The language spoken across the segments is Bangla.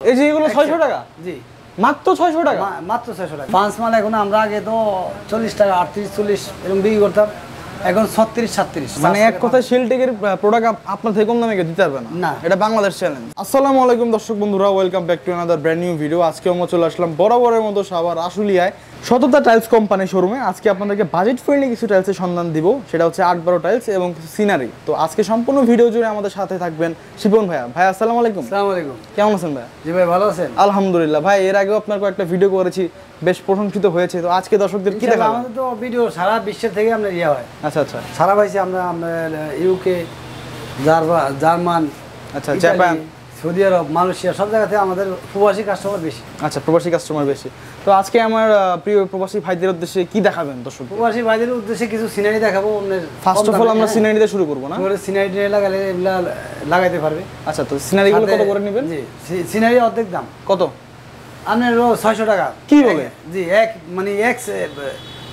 এই যে এগুলো 600 টাকা? জি মাত্র 600 টাকা? মাত্র 600 টাকা। পাঁচ মাল এখন আমরা আগে তো 40 টাকা 38 40 এরকম বিক্রি করতাম, এখন 36 37। মানে এক কথায় শেলটেকের প্রোডাক্ট আপনার থেকে কম দামে কেউ দিতে পারবে না, এটা বাংলাদেশ চ্যালেঞ্জ। আসসালামু আলাইকুম দর্শক বন্ধুরা, welcome back to another brand new video. আজকে আমরা চলে আসলাম বরাবরের মতো সাভার আশুলিয়ায় সততা টাইলস কোম্পানি শোরুমে। আজকে আপনাদেরকে বাজেট ফ্রেন্ডলি কিছু টাইলসের সন্ধান দিব, সেটা হচ্ছে 8-12 টাইলস এবং কিছু সিনারি। তো আজকে সম্পূর্ণ ভিডিও জুড়ে আমাদের সাথে থাকবেন শিপন ভাইয়া। ভাই আসসালামু আলাইকুম। আসসালামু আলাইকুম, কেমন আছেন ভাই? জি ভাই ভালো আছেন? আলহামদুলিল্লাহ ভাই, এর আগেও আপনার কয়েকটা ভিডিও করেছি, বেশ প্রশংসিত হয়েছে। তো আজকে দর্শকদের কি দেখাবো? আমাদের তো ভিডিও সারা বিশ্বের থেকে আমরা ইয়া হয়। আচ্ছা আচ্ছা, সারা পাইছি আমরা ইউকে, জার্মান, আচ্ছা জাপান, সৌদি আরব, মালয়েশিয়া, সব জায়গা থেকে আমাদের প্রবাসী কাস্টমার বেশি। আচ্ছা, প্রবাসী কাস্টমার বেশি। তো আজকে আমার প্রিয় প্রবাসী ভাইদের উদ্দেশ্যে কি দেখাবেন দর্শক? প্রবাসী ভাইদের উদ্দেশ্যে কিছু সিনারি দেখাবো। ফার্স্ট অফ অল আমরা সিনারি দিয়ে শুরু করব না? সিনারি লাগালে এগুলা লাগাইতে পারবে। আচ্ছা, তো সিনারিগুলো কত করে নেবেন? জি, সিনারি অর্ধেক দাম। কত? আপনার 600 টাকা। কি বলে? জি, এক মানে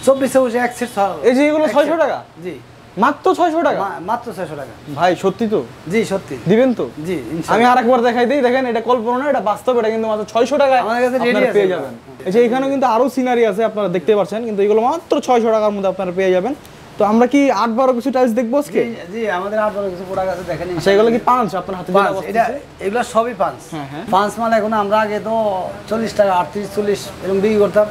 24 এক সেট। এই যে এগুলো 600 টাকা? জি মাত্র 600 টাকা? মাত্র 600 টাকা। ভাই সত্যি তো? জি সত্যি। দিবেন তো? জি ইনশাআল্লাহ। আমি আরেকবার দেখাই দেই, দেখেন এটা কল্পনা না, এটা বাস্তব। এটা কিন্তু মাত্র 600 টাকায় আমাদের কাছে রেডি আছে, পেয়ে যাবেন। এই যে এখানেও কিন্তু আরো সিনারি আছে, আপনারা দেখতে পাচ্ছেন, কিন্তু এগুলো মাত্র 600 টাকার মধ্যে আপনারা পেয়ে যাবেন। তো আমরা কি 8-12 কিছু টাইলস দেখবো আজকে? জি আমাদের 8-12 কিছু প্রোডাক্ট আছে, দেখেন। আচ্ছা, এগুলো কি পাঁচ আপনার হাতে যেটা বসছে? এটা এগুলো সবই পাঁচ। হ্যাঁ পাঁচ মাল এখন আমরা আগে তো 40 টাকা 38 40 এরকম বিক্রি করতাম,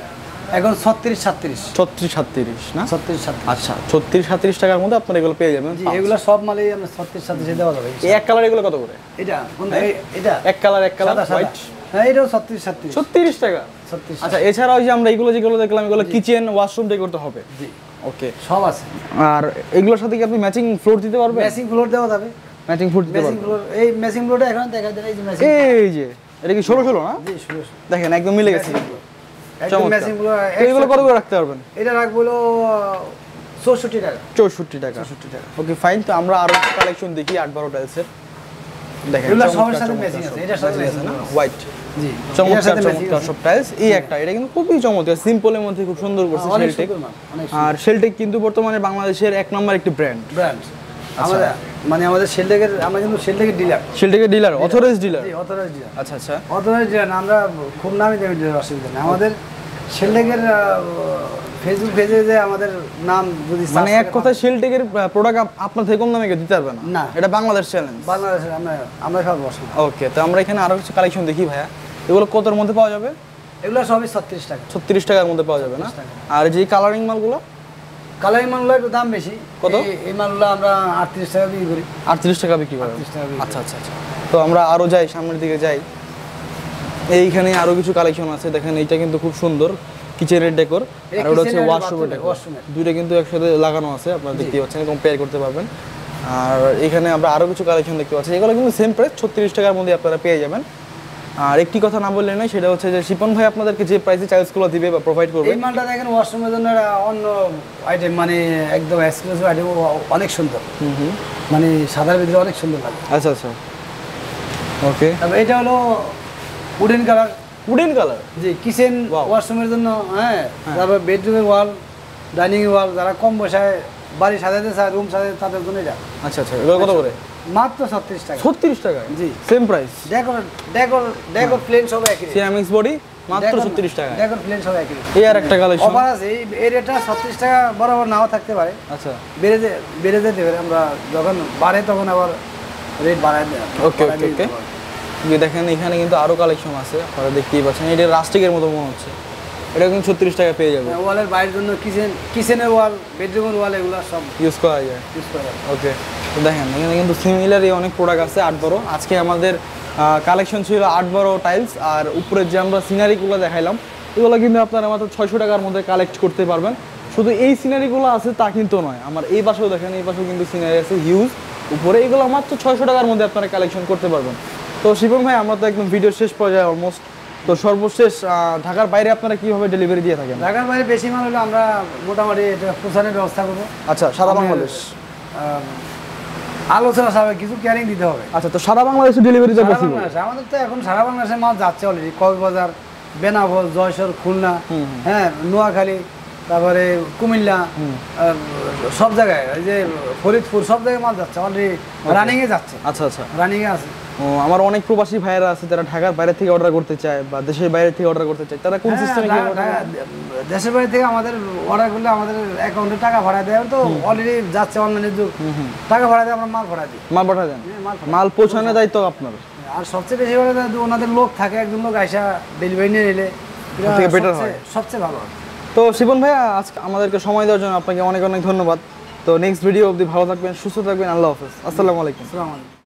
এখন 36 37। 36 37 না? 36 37। আচ্ছা, 36 37 টাকার মধ্যে আপনারা এগুলো পেয়ে যাবেন। জি, এগুলো সব মালই আমরা 36 37 দেওয়া যাবে। এই এক কালার এগুলো কত করে? এটা কোনটা? এটা এক কালার হোয়াইট। হ্যাঁ, এটাও 36 37। 36 টাকা। 36। আচ্ছা, এছাড়াও যে আমরা যেগুলো দেখলাম, এগুলো কিচেন ওয়াশরুম ডেকোর করতে হবে। জি ওকে, সব আছে। আর এগুলোর সাথে কি আপনি ম্যাচিং ফ্লোর দিতে পারবেন? ম্যাচিং ফ্লোর দেওয়া যাবে। ম্যাচিং ফ্লোর দিতে পারবেন। এই ম্যাচিং ফ্লোরটা এখন দেখা যায়। এই যে ম্যাচিং, এই যে এটা কি 16 না? জি 16। দেখেন একদম মিলে গেছে। একদম ম্যাচিং ফ্লোর। এগুলো কত করে রাখতে পারবেন? এটা রাখবো 64 টাকা। 64 টাকা। Okay fine. তো আমরা আরো কালেকশন দেখি 8-12 টাইলসের। দেখেন এগুলো সবার সাথে ম্যাচিং আছে। এটা সাথে আছে না? হোয়াইট। জি, চমৎকার সব টাইলস। এই একটা, এটা কিন্তু খুবই চমৎকার, সিম্পলের মধ্যে খুব সুন্দর করছে শেলটেক। আর শেলটেক কিন্তু বর্তমানে বাংলাদেশের এক নম্বর একটি ব্র্যান্ড। আমাদের মানে আমাদের শেলটেকের, আমরা কিন্তু শেলটেকের ডিলার। শেলটেকের ডিলার, অথরাইজড ডিলার। জি, অথরাইজড ডিলার। আচ্ছা আচ্ছা, অথরাইজড ডিলার। আমরা খুব নামি দামি ডিলার, অসুবিধা নেই। আমাদের শেলটেকের ফেসবুক পেজে যে আমাদের নাম যদি মানে এক কথায় শেলটেকের প্রোডাক্ট আপনার থেকে কম দামে কেউ দিতে পারবে না, এটা বাংলাদেশ চ্যালেঞ্জ। বাংলাদেশে আমরা সব বসি। ওকে, তো আমরা এখানে আরো কিছু কালেকশন দেখি ভাইয়া। এগুলো কতর মধ্যে পাওয়া যাবে? এগুলো সবই 36 টাকা। 36 টাকার মধ্যে পাওয়া যাবে না? আর যে কালারিং মালগুলো? কালারিং মালগুলো একটু দাম বেশি। কত? এই মালগুলো আমরা 38 টাকা বিক্রি করি। 38 টাকা বিক্রি করেন? 38 টাকা। আচ্ছা আচ্ছা আচ্ছা। তো আমরা আরো যাই, সামনের দিকে যাই। এইখানে আরো কিছু কালেকশন আছে, দেখেন এইটা কিন্তু খুব সুন্দর কিচেনের ডেকোর, আর ওটা হচ্ছে ওয়াশরুমের ডেকোর। দুইটা কিন্তু একসাথে লাগানো আছে, আপনারা দেখতে পাচ্ছেন, কম্পেয়ার করতে পারবেন। আর এখানে আমরা আরো কিছু কালেকশন দেখতে পাচ্ছি, এগুলো কিন্তু সেম প্রাইস 36 টাকার মধ্যে আপনারা পেয়ে যাবেন। আর একটি কথা না বললে নয়, সেটা হচ্ছে যে শিপন ভাই আপনাদেরকে যে প্রাইসে টাইলসগুলো দিবে বা প্রোভাইড করবে, এই মালটা দেখেন ওয়াশরুমের জন্য অন্য আইটেম, মানে একদম এক্সক্লুসিভ আইটেম, অনেক সুন্দর। মানে সাদার ভিতরে অনেক সুন্দর লাগে। আচ্ছা আচ্ছা, ওকে। তবে এটা হলো উডেন কালার। Wooden colour? জি, কিচেন ওয়াশরুমের জন্য। হ্যাঁ, তারপর বেডরুমের ওয়াল, ডাইনিং ওয়াল, যারা কম পয়সায় বাড়ি সাজাতে চায়, রুম সাজাতে, তাদের জন্য এটা। আচ্ছা আচ্ছা, এগুলো কত করে? মাত্র 36 টাকা। 36 টাকা? জি, সেম প্রাইস। ডেকোর প্লেন সব একই। সিরামিক্স বডি মাত্র 36 টাকা। ডেকোর প্লেন সব একই। এই আর একটা কালেকশন অফার আছে। এই রেটটা 36 টাকা বরাবর নাও থাকতে পারে। আচ্ছা, বেড়ে যেতে পারে। আমরা যখন বাড়ে তখন আবার রেট বাড়ায় দেয়। ওকে ওকে ওকে। দেখেন এখানে কিন্তু আরো কালেকশন আছে, আপনারা দেখতেই পাচ্ছেন। এটা রাস্টিকের মতো মনে হচ্ছে, এটা কিন্তু 36 টাকা পেয়ে যাবে। ওয়ালের বাইরের জন্য কিচেনের ওয়াল, বেডরুমের ওয়াল, এগুলো সব ইউজ করা যায়। ওকে, তো দেখেন এখানে কিন্তু সিমিলারই অনেক প্রোডাক্ট আছে 8-12। আজকে আমাদের কালেকশন ছিল 8-12 টাইলস, আর উপরে যে আমরা সিনারিগুলো দেখাইলাম, এগুলো কিন্তু আপনারা মাত্র 600 টাকার মধ্যে কালেক্ট করতে পারবেন। শুধু এই সিনারিগুলো আছে তা কিন্তু নয়, আমার এই পাশেও দেখেন, এই পাশেও কিন্তু সিনারি আছে হিউজ উপরে। এগুলো মাত্র 600 টাকার মধ্যে আপনারা কালেকশন করতে পারবেন। তো শিপন ভাই, আমরা তো একদম ভিডিও শেষ পর্যায়ে অলমোস্ট, তো সর্বশেষ ঢাকার বাইরে আপনারা কিভাবে ডেলিভারি দিয়ে থাকেন? ঢাকার বাইরে বেশি মাল হলে আমরা মোটামুটি এটা পৌঁছানোর ব্যবস্থা করবো। আচ্ছা, সারা বাংলাদেশ আলোচনা সাপেক্ষে কিছু ক্যারিং দিতে হবে। আচ্ছা, তো সারা বাংলাদেশে ডেলিভারি যাবে? আমাদের তো এখন সারা বাংলাদেশে মাল যাচ্ছে অলরেডি। কক্সবাজার, বেনাপোল, জয়সর, খুলনা, হ্যাঁ, নোয়াখালী, তারপরে কুমিল্লা, সব জায়গায়, এই যে ফরিদপুর, সব জায়গায় মাল যাচ্ছে অলরেডি, রানিং এ যাচ্ছে। আচ্ছা আচ্ছা, রানিং এ আছে। ও, আমার অনেক প্রবাসী ভাইয়েরা আছে যারা ঢাকার বাইরে থেকে অর্ডার করতে চায় বা দেশের বাইরে থেকে অর্ডার করতে চায়, তারা কোন সিস্টেমে কি দেশের বাড়ি থেকে আমাদের অর্ডার করলে আমাদের অ্যাকাউন্টে টাকা ভাড়া দেয়, তো অলরেডি যাচ্ছে অনলাইনের যুগ, টাকা ভাড়া দিয়ে আমরা মাল ভাড়া দিই। মাল পাঠা দেন? মাল মাল পৌঁছানোর দায়িত্ব আপনার। আর সবচেয়ে বেশি করে ওনাদের লোক থাকে, একজন লোক আইসা ডেলিভারি নিয়ে নিলে থেকে better হয়। সবচেয়ে ভালো হয়। তো শিপন ভাইয়া আজকে আমাদেরকে সময় দেওয়ার জন্য আপনাকে অনেক অনেক ধন্যবাদ। তো নেক্সট ভিডিও অবধি ভালো থাকবেন, সুস্থ থাকবেন, আল্লাহ হাফেজ, আসসালামু আলাইকুম। আসসালামু আলাইকুম।